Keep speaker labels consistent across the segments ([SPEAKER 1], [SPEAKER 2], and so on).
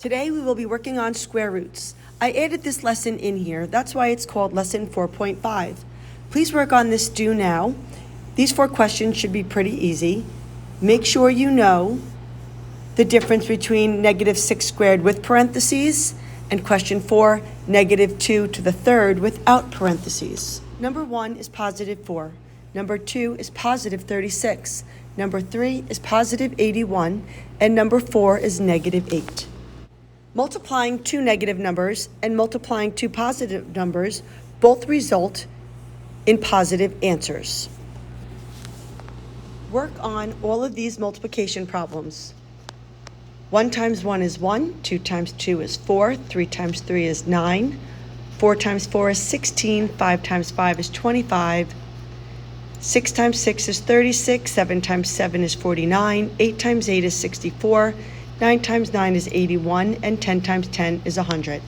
[SPEAKER 1] Today we will be working on square roots. I added this lesson in here, that's why it's called lesson 4.5. Please work on this do now. These 4 questions should be pretty easy. Make sure you know the difference between -6 squared with parentheses and question 4, -2 to the third without parentheses. Number 1 is +4. Number 2 is +36. Number 3 is +81. And number 4 is -8. Multiplying 2 negative numbers and multiplying 2 positive numbers both result in positive answers. Work on all of these multiplication problems. 1 times 1 is 1, 2 times 2 is 4, 3 times 3 is 9, 4 times 4 is 16, 5 times 5 is 25, 6 times 6 is 36, 7 times 7 is 49, 8 times 8 is 64, 9 times 9 is 81, and 10 times 10 is 100.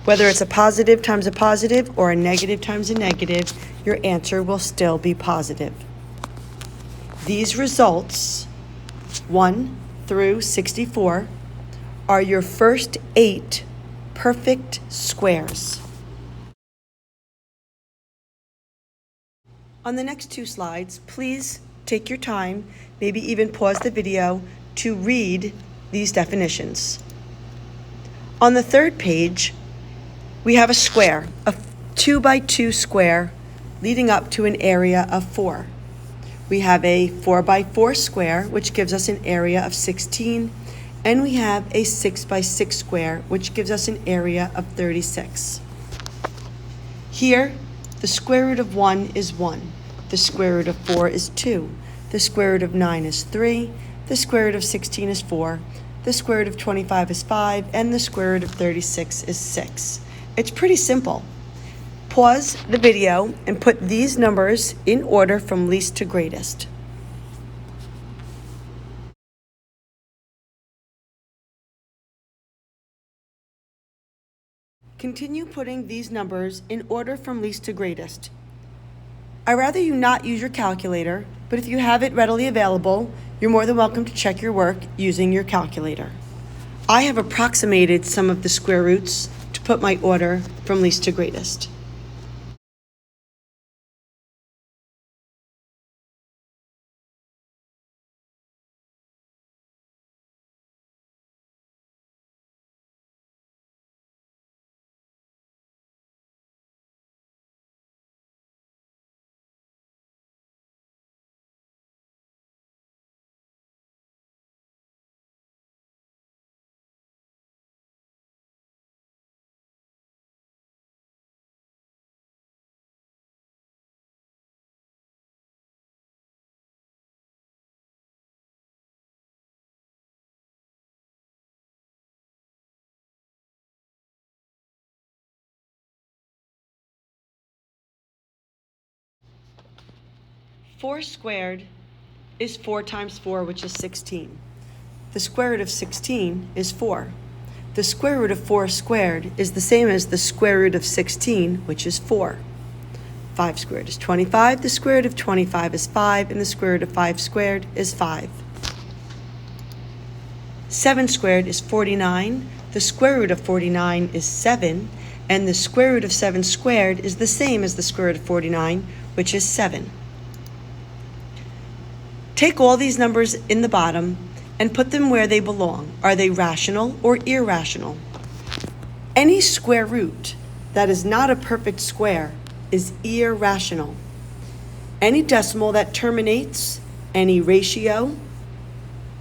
[SPEAKER 1] Whether it's a positive times a positive or a negative times a negative, your answer will still be positive. These results, 1 through 64, are your first 8 perfect squares. On the next 2 slides, please take your time, maybe even pause the video to read these definitions. On the 3rd page, we have a square, a 2 by 2 square leading up to an area of 4. We have a 4 by 4 square, which gives us an area of 16, and we have a 6 by 6 square, which gives us an area of 36. Here, the square root of 1 is 1. The square root of 4 is 2. The square root of 9 is 3. The square root of 16 is 4. The square root of 25 is 5. And the square root of 36 is 6. It's pretty simple. Pause the video and put these numbers in order from least to greatest. Continue putting these numbers in order from least to greatest. I'd rather you not use your calculator, but if you have it readily available, you're more than welcome to check your work using your calculator. I have approximated some of the square roots to put my order from least to greatest. Four squared is 4 times 4, which is 16. The square root of 16 is 4. The square root of 4 squared is the same as the square root of 16, which is 4. 5 squared is 25. The square root of 25 is 5, and the square root of 5 squared is 5. 7 squared is 49. The square root of 49 is 7, and the square root of 7 squared is the same as the square root of 49, which is 7. Take all these numbers in the bottom and put them where they belong. Are they rational or irrational? Any square root that is not a perfect square is irrational. Any decimal that terminates, any ratio,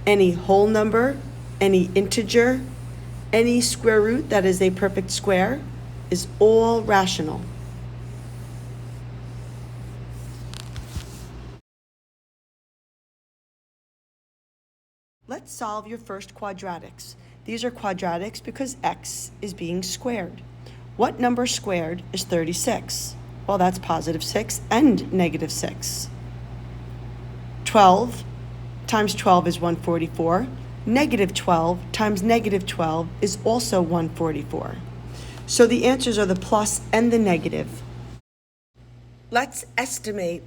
[SPEAKER 1] any whole number, any integer, any square root that is a perfect square is all rational. Let's solve your first quadratics. These are quadratics because x is being squared. What number squared is 36? Well, that's +6 and -6. 12 times 12 is 144. -12 times -12 is also 144. So the answers are the plus and the negative. Let's estimate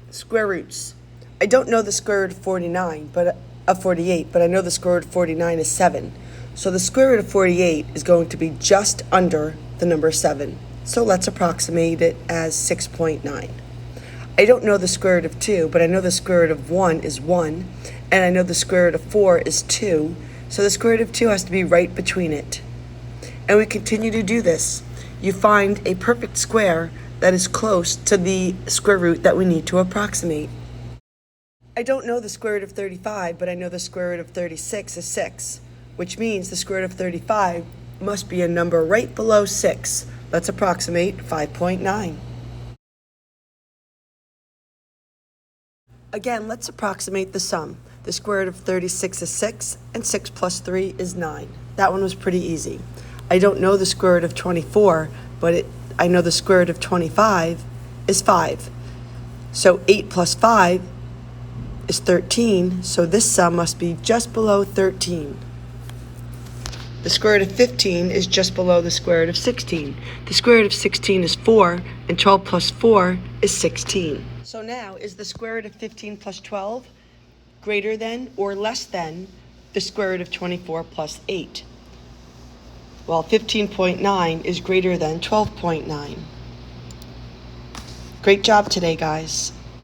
[SPEAKER 1] square roots. I don't know the square root of 48, but I know the square root of 49 is 7. So the square root of 48 is going to be just under the number 7. So let's approximate it as 6.9. I don't know the square root of 2, but I know the square root of 1 is 1, and I know the square root of 4 is 2, so the square root of 2 has to be right between it. And we continue to do this. You find a perfect square that is close to the square root that we need to approximate. I don't know the square root of 35, but I know the square root of 36 is 6, which means the square root of 35 must be a number right below 6. Let's approximate 5.9. Again, let's approximate the sum. The square root of 36 is 6, and 6 plus 3 is 9. That one was pretty easy. I don't know the square root of 24, but I know the square root of 25 is 5. So 8 plus 5 is 13, so this sum must be just below 13. The square root of 15 is just below the square root of 16. The square root of 16 is 4, and 12 plus 4 is 16. So now, is the square root of 15 plus 12 greater than or less than the square root of 24 plus 8? Well, 15.9 is greater than 12.9. Great job today, guys.